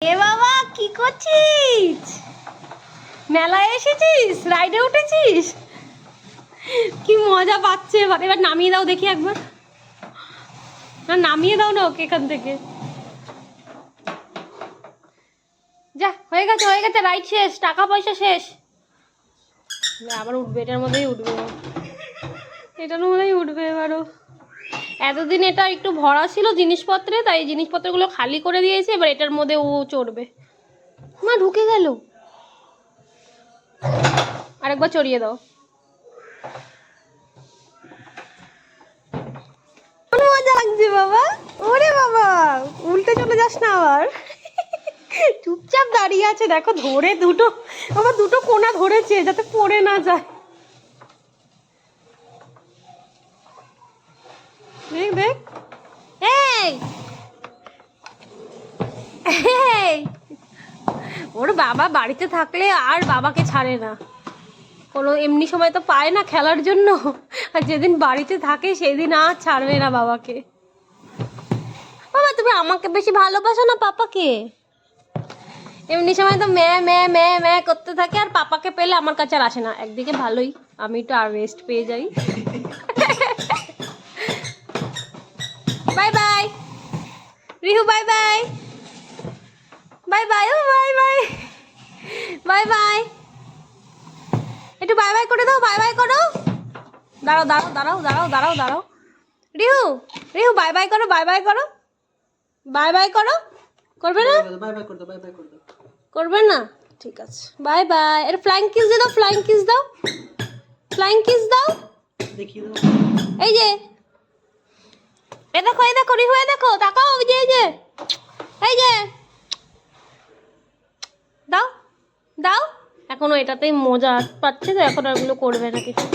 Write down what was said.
এ বাবা কি করছিস? মেলায় এসেছিস? রাইডে উঠেছিস? কি মজা পাচ্ছে এবার। এবার নামিয়ে দাও দেখি একবার। না নামিয়ে দাও না ওকে এখান থেকে। যা হয়ে গেছে হয়ে গেছে, রাইড শেষ, টাকা পয়সা শেষ। আবার উঠবে, এটার মধ্যেই উঠবে, এটার মধ্যেই উঠবে এবারও। এতদিন এটা একটু ভরা ছিল জিনিসপত্রে, তাই জিনিসপত্রগুলো খালি করে দিয়েছে, এবার এটার মধ্যে ও চড়বে। মা ঢুকে গেল, আরেকবার চড়িয়ে দাও। মজা লাগছে বাবা। ওরে বাবা, উল্টে চলে যাস না আবার। চুপচাপ দাঁড়িয়ে আছে, দেখো ধরে দুটো, আবার দুটো কোনা ধরেছে যাতে পড়ে না যায়। দেখ দেখ, এই এই, ওর বাবা বাড়িতে থাকলে আর বাবাকে ছাড়ে না, কোনো এমনি সময় তো পায় না খেলার জন্য, আর যেদিন বাড়িতে থাকে সেদিন আর ছাড়বে না বাবাকে। বাবা তুমি আমাকে বেশি ভালোবাসো না পাপাকে? এমনি সময় তো ম্যা ম্যা ম্যা ম্যা করতে থাকে, আর পাপাকে পেলে আমার কাছে আর আসে না। একদিকে ভালোই, আমি একটু আর রেস্ট পেয়ে যাই। Bye bye Rihu, bye bye, bye bye, ও বাই বাই, বাই বাই, একটু বাই বাই করে দাও, বাই বাই করো। দাঁড়াও দাঁড়াও দাঁড়াও দাঁড়াও দাঁড়াও দাঁড়াও, রিহু রিহু বাই বাই করো, বাই বাই করো, বাই বাই করো। করবে না? বাই বাই করে দাও, বাই বাই করে দাও। করবে না? ঠিক আছে, বাই বাই। এর ফ্লাইং কিস দিয়ে দাও, ফ্লাইং কিস দাও, ফ্লাইং কিস দাও। দেখিয়ে দাও। এই যে, এই দেখো রিহু, এই দেখো, তাকাও, ওই যে, এই যে, এই যে, দাও দাও। এখনো এটাতেই মজা পাচ্ছে তো, এখন আর ওগুলো করবে না কিছু।